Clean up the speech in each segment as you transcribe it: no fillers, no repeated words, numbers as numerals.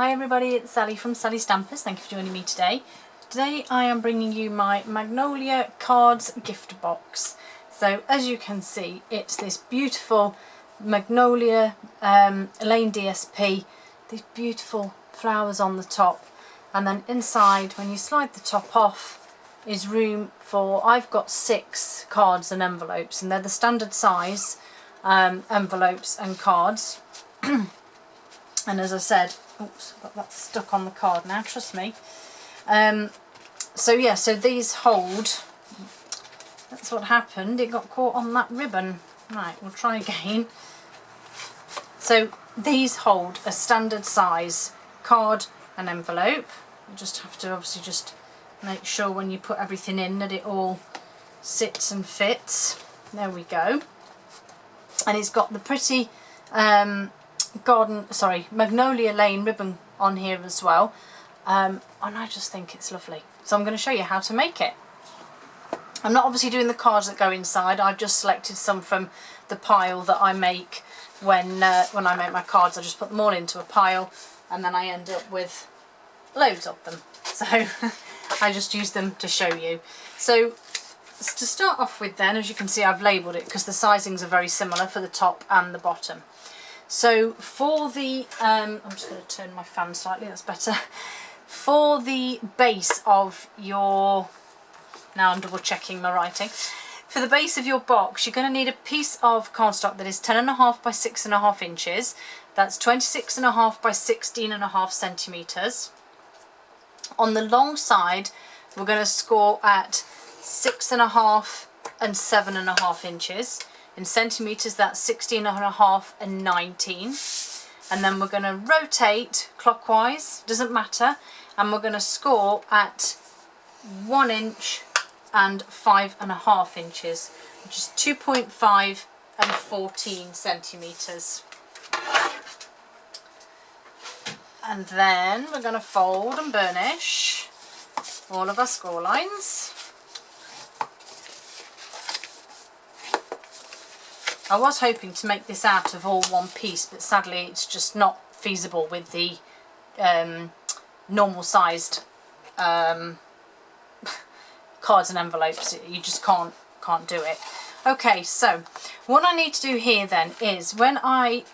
Hi everybody, it's Sally from Sally Stampers. Thank you for joining me today. Today I am bringing you my Magnolia cards gift box. So as you can see, it's this beautiful Magnolia Lane DSP, these beautiful flowers on the top, and then inside when you slide the top off is room for, I've got 6 cards and envelopes, and they're the standard size envelopes and cards. And as I said, oops, got that stuck on the card now, trust me. So yeah, so these hold, that's what happened, it got caught on that ribbon. Right, we'll try again. So these hold a standard size card and envelope. You just have to obviously just make sure when you put everything in that it all sits and fits. There we go. And it's got the pretty Magnolia Lane ribbon on here as well, and I just think it's lovely, so I'm going to show you how to make it. I'm not obviously doing the cards that go inside. I've just selected some from the pile that I make when I make my cards. I just put them all into a pile and then I end up with loads of them, so I just use them to show you. So to start off with then, as you can see, I've labelled it because the sizings are very similar for the top and the bottom. So for the, I'm just going to turn my fan slightly, that's better. For the base of your, now I'm double checking my writing. For the base of your box, you're going to need a piece of cardstock that is 10.5 by 6.5 inches. That's 26.5 by 16.5 centimetres. On the long side, we're going to score at 6.5 and 7.5 inches. In centimetres, that's 16.5 and 19. And then we're going to rotate clockwise, doesn't matter, and we're going to score at 1 inch and 5.5 inches, which is 2.5 and 14 centimetres. And then we're going to fold and burnish all of our score lines. I was hoping to make this out of all one piece, but sadly it's just not feasible with the normal sized cards and envelopes. You just can't do it. Okay, so what I need to do here then is when I,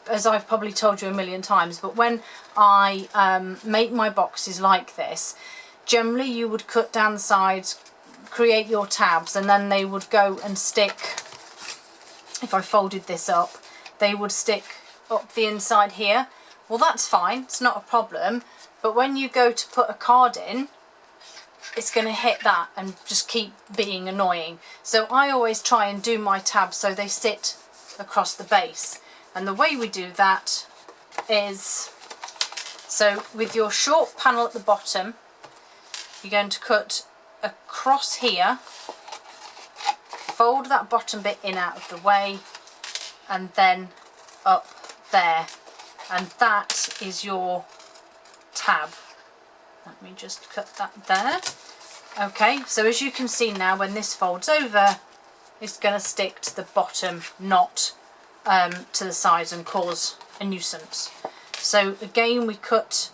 as I've probably told you a million times, but when I make my boxes like this, generally you would cut down the sides, create your tabs, and then they would go and stick. If I folded this up, they would stick up the inside here. Well, that's fine, it's not a problem, but when you go to put a card in, it's going to hit that and just keep being annoying. So I always try and do my tabs so they sit across the base, and the way we do that is, so with your short panel at the bottom, you're going to cut across here, fold that bottom bit in out of the way, and then up there, and that is your tab. Let me just cut that there. Okay, so as you can see now, when this folds over, it's going to stick to the bottom, not to the sides, and cause a nuisance. So again, we cut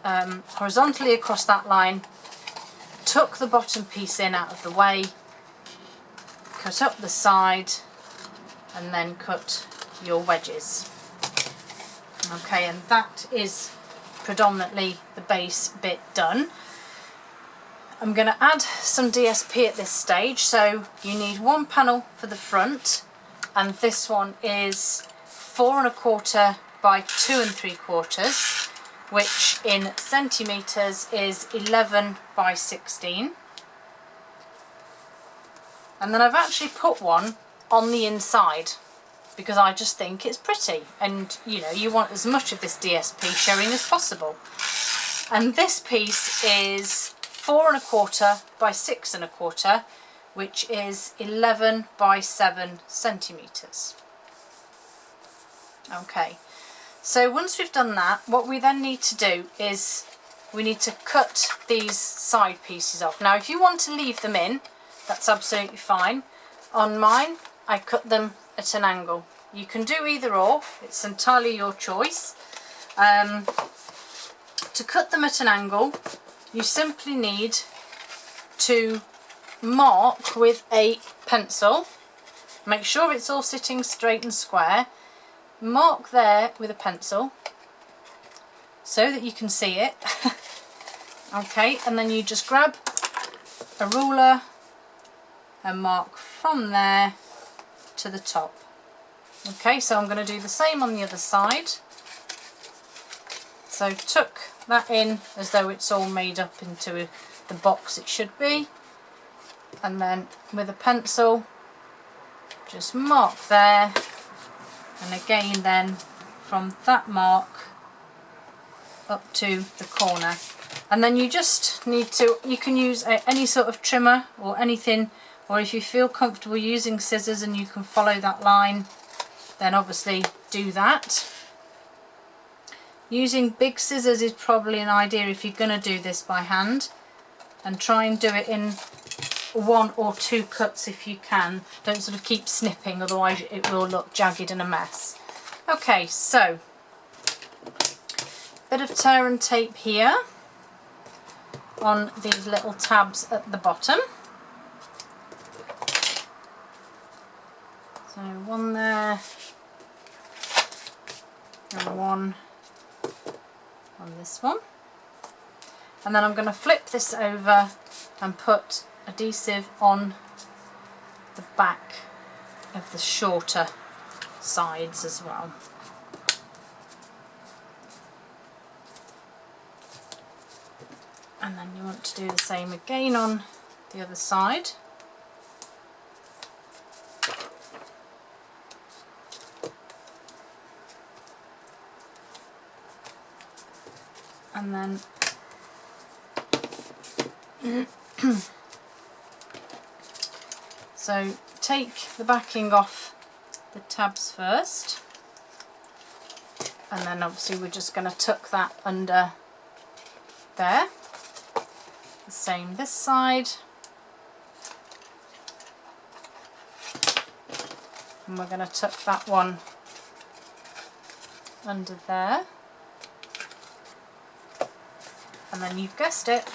horizontally across that line, tuck the bottom piece in out of the way, cut up the side, and then cut your wedges. Okay, and that is predominantly the base bit done. I'm going to add some DSP at this stage, so you need 1 panel for the front, and this one is 4.25 by 2.75, which in centimetres is 11 by 16. And then I've actually put one on the inside because I just think it's pretty, and you know, you want as much of this DSP showing as possible. And this piece is 4.25 by 6.25, which is 11 by 7 centimetres. Okay, so once we've done that, what we then need to do is we need to cut these side pieces off. Now if you want to leave them in, that's absolutely fine. On mine, I cut them at an angle. You can do either or, it's entirely your choice. To cut them at an angle, you simply need to mark with a pencil. Make sure it's all sitting straight and square. Mark there with a pencil so that you can see it. Okay, and then you just grab a ruler and mark from there to the top. Okay, so I'm going to do the same on the other side. So tuck that in as though it's all made up into the box it should be, and then with a pencil just mark there, and again then from that mark up to the corner. And then you just need to, you can use any sort of trimmer or anything, or if you feel comfortable using scissors and you can follow that line, then obviously do that. Using big scissors is probably an idea if you're going to do this by hand, and try and do it in 1 or 2 cuts if you can. Don't sort of keep snipping, otherwise it will look jagged and a mess. Okay, so bit of tear and tape here on these little tabs at the bottom. So one there and one on this one, and then I'm going to flip this over and put adhesive on the back of the shorter sides as well. And then you want to do the same again on the other side. And then so take the backing off the tabs first, and then obviously we're just going to tuck that under there. The same this side, and we're going to tuck that one under there. And then you've guessed it,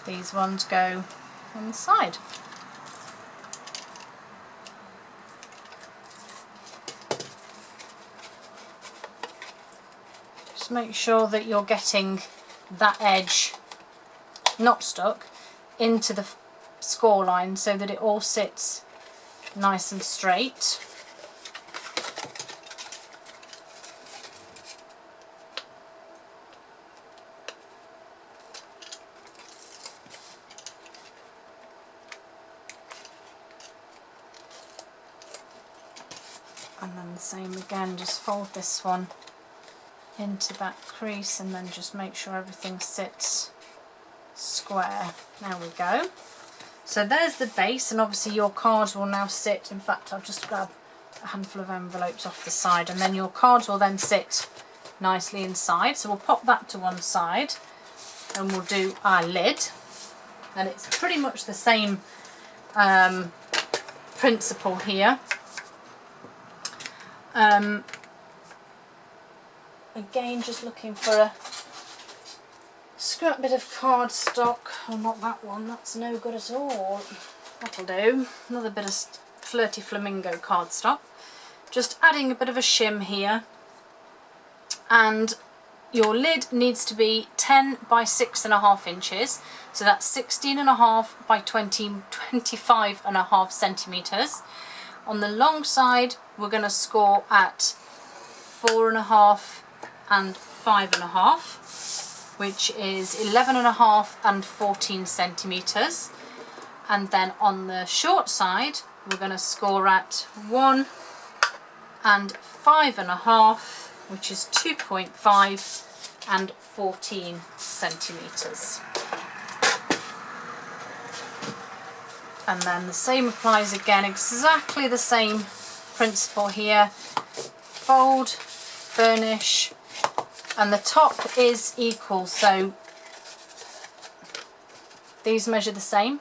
these ones go on the side. Just make sure that you're getting that edge not stuck into the score line so that it all sits nice and straight. And then the same again, just fold this one into that crease and then just make sure everything sits square. There we go. So there's the base, and obviously your cards will now sit, in fact I'll just grab a handful of envelopes off the side, and then your cards will then sit nicely inside. So we'll pop that to one side and we'll do our lid, and it's pretty much the same principle here. Again, just looking for a scrap bit of cardstock. Oh, not that one, that's no good at all. That'll do. Another bit of Flirty Flamingo cardstock. Just adding a bit of a shim here. And your lid needs to be 10 by 6.5 inches. So that's 16.5 by 25.5 centimetres. On the long side, we're going to score at 4.5 and 5.5, which is 11.5 and 14 centimetres. And then on the short side, we're going to score at 1 and 5.5, which is 2.5 and 14 centimetres. And then the same applies again, exactly the same principle here. Fold, burnish, and the top is equal, so these measure the same.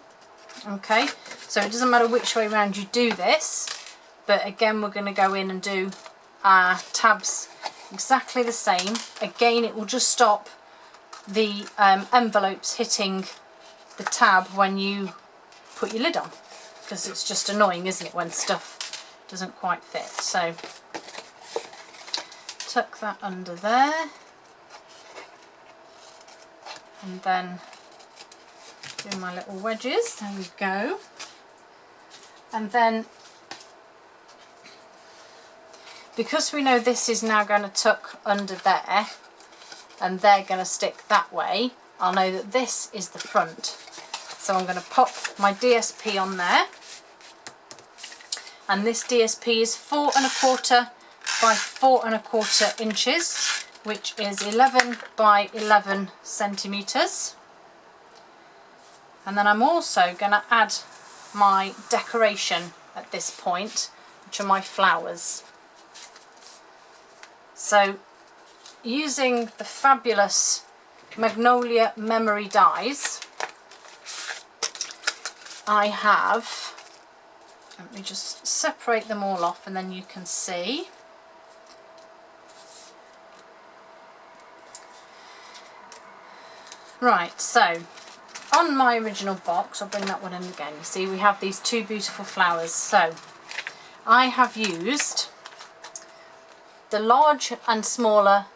Okay, so it doesn't matter which way around you do this, but again we're going to go in and do our tabs exactly the same. Again, it will just stop the envelopes hitting the tab when you put your lid on, because it's just annoying, isn't it, when stuff doesn't quite fit. So tuck that under there, and then do my little wedges. There we go. And then, because we know this is now going to tuck under there and they're going to stick that way, I'll know that this is the front. So I'm going to pop my DSP on there, and this DSP is 4 1/4 by 4 1/4 inches, which is 11 by 11 centimetres. And then I'm also going to add my decoration at this point, which are my flowers. So using the fabulous Magnolia memory dies, I have, let me just separate them all off and then you can see. Right, so on my original box, I'll bring that one in again, you see we have these two beautiful flowers. So I have used the large and smaller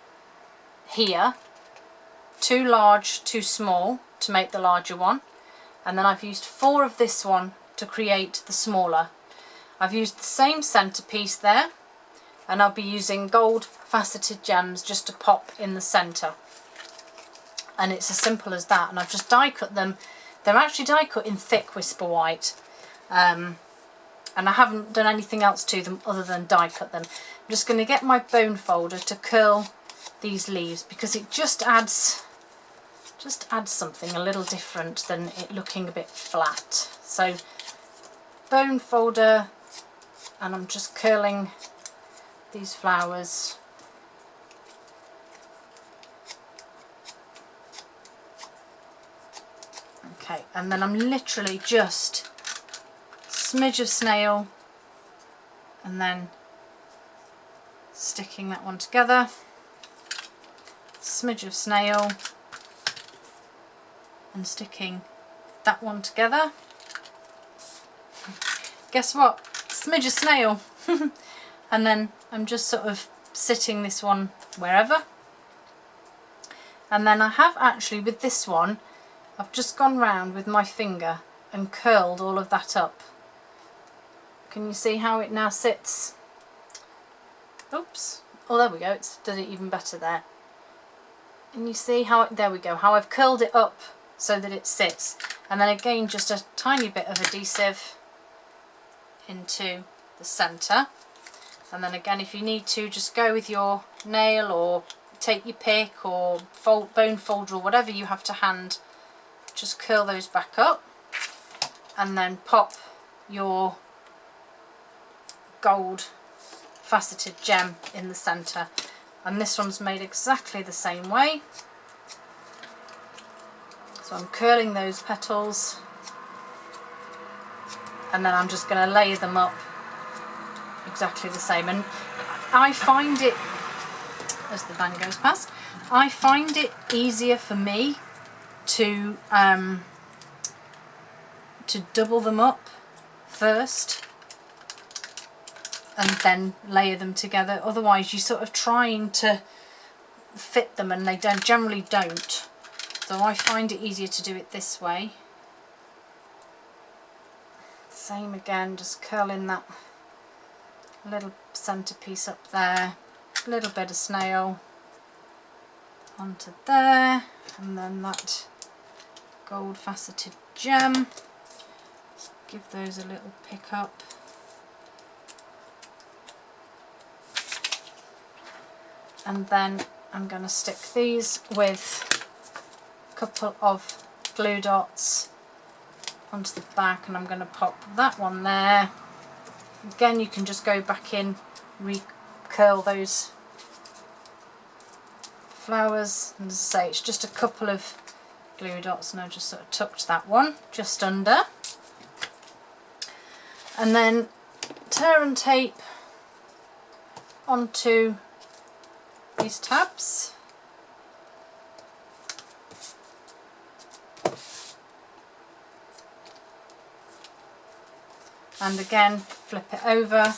here, too large, too small to make the larger one, and then I've used 4 of this one to create the smaller. I've used the same centerpiece there, and I'll be using gold faceted gems just to pop in the center. And it's as simple as that, and I've just die cut them. They're actually die cut in thick Whisper White, and I haven't done anything else to them other than die cut them. I'm just going to get my bone folder to curl these leaves, because it just adds something a little different than it looking a bit flat. So bone folder, and I'm just curling these flowers. Okay, and then I'm literally just smidge of snail and then sticking that one together, smidge of snail and sticking that one together. Guess what? Smidge of snail. And then I'm just sort of sitting this one wherever. And then I have actually, with this one, I've just gone round with my finger and curled all of that up. Can you see how it now sits? Oops. Oh, there we go. It's did it even better there. And you see how there we go, how I've curled it up so that it sits. And then again, just a tiny bit of adhesive into the centre. And then again, if you need to, just go with your nail or take your pick or bone folder or whatever you have to hand. Just curl those back up and then pop your gold faceted gem in the centre. And this one's made exactly the same way. So I'm curling those petals and then I'm just going to layer them up exactly the same. And I find it, as the van goes past, I find it easier for me to double them up first and then layer them together. Otherwise you're sort of trying to fit them and they generally don't. So I find it easier to do it this way. Same again, just curling that little centerpiece up there, a little bit of snail onto there, and then that gold faceted gem. Let's give those a little pick up. And then I'm going to stick these with a couple of glue dots onto the back, and I'm going to pop that one there. Again, you can just go back in, recurl those flowers, and as I say, it's just a couple of glue dots, and I just sort of tucked that one just under. And then tear and tape onto these tabs. And again, flip it over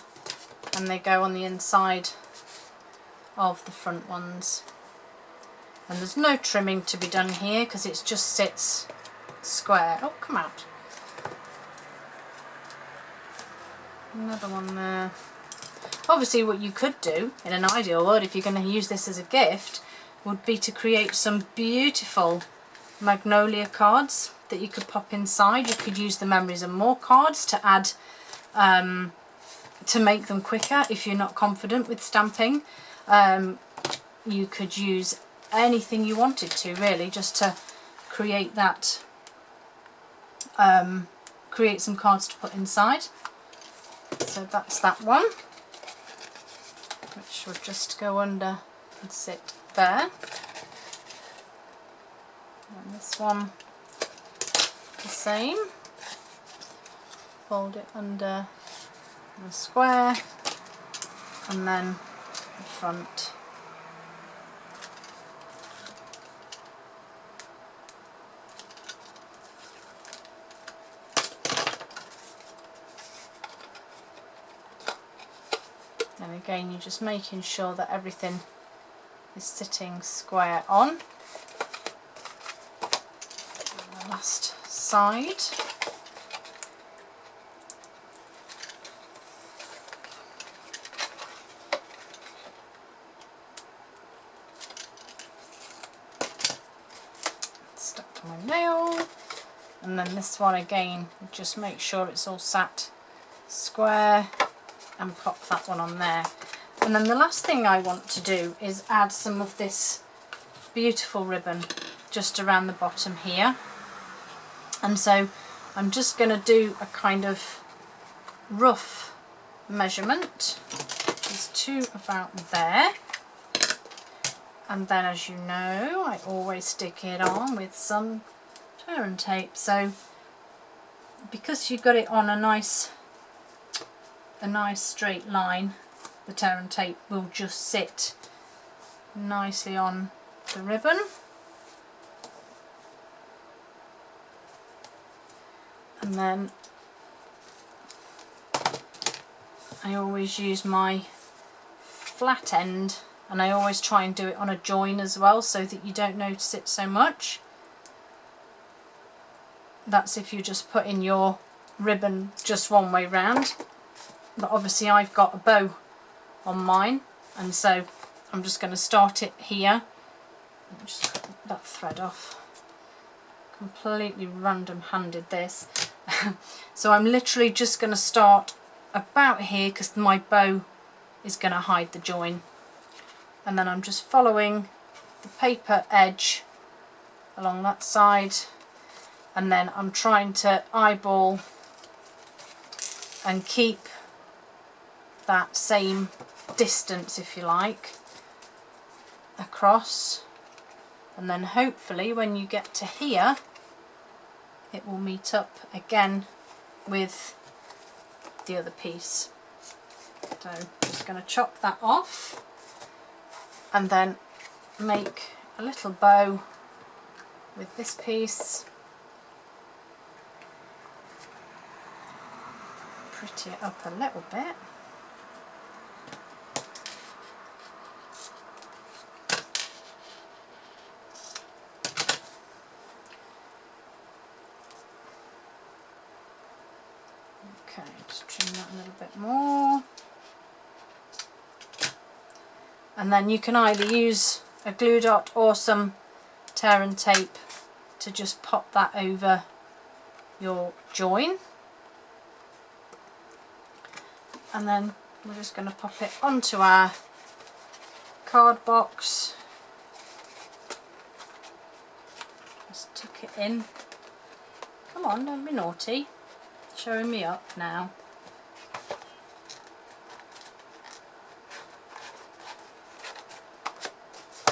and they go on the inside of the front ones. And there's no trimming to be done here because it just sits square. Oh, come out. Another one there. Obviously what you could do in an ideal world, if you're going to use this as a gift, would be to create some beautiful Magnolia cards that you could pop inside. You could use the Memories and More cards to add, to make them quicker if you're not confident with stamping. You could use anything you wanted to, really, just to create that, create some cards to put inside. So that's that one, which would just go under and sit there. And this one the same. Fold it under the square and then the front. And again, you're just making sure that everything is sitting square on. The last side. Stuck to my nail. And then this one again, just make sure it's all sat square and pop that one on there. And then the last thing I want to do is add some of this beautiful ribbon just around the bottom here. And so I'm just going to do a kind of rough measurement. There's two about there. And then, as you know, I always stick it on with some turn tape. So because you've got it on a nice straight line, the tear and tape will just sit nicely on the ribbon. And then I always use my flat end, and I always try and do it on a join as well so that you don't notice it so much. That's if you're just putting your ribbon just one way round. But obviously I've got a bow on mine, and so I'm just going to start it here. Let me just cut that thread off. Completely random handed this. So I'm literally just going to start about here because my bow is going to hide the join. And then I'm just following the paper edge along that side, and then I'm trying to eyeball and keep that same distance, if you like, across, and then hopefully when you get to here it will meet up again with the other piece. So I'm just going to chop that off and then make a little bow with this piece. Pretty it up a little bit. Okay, just trim that a little bit more. And then you can either use a glue dot or some tear and tape to just pop that over your join. And then we're just going to pop it onto our card box. Just tuck it in. Come on, don't be naughty. Showing me up now.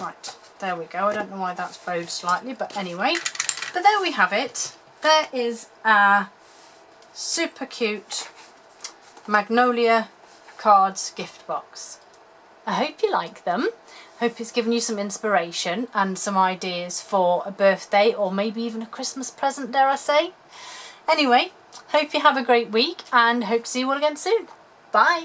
Right, there we go. I don't know why that's bowed slightly, but anyway. But there we have it. There is our super cute Magnolia cards gift box. I hope you like them. Hope it's given you some inspiration and some ideas for a birthday or maybe even a Christmas present, dare I say. Anyway, hope you have a great week and hope to see you all again soon. Bye.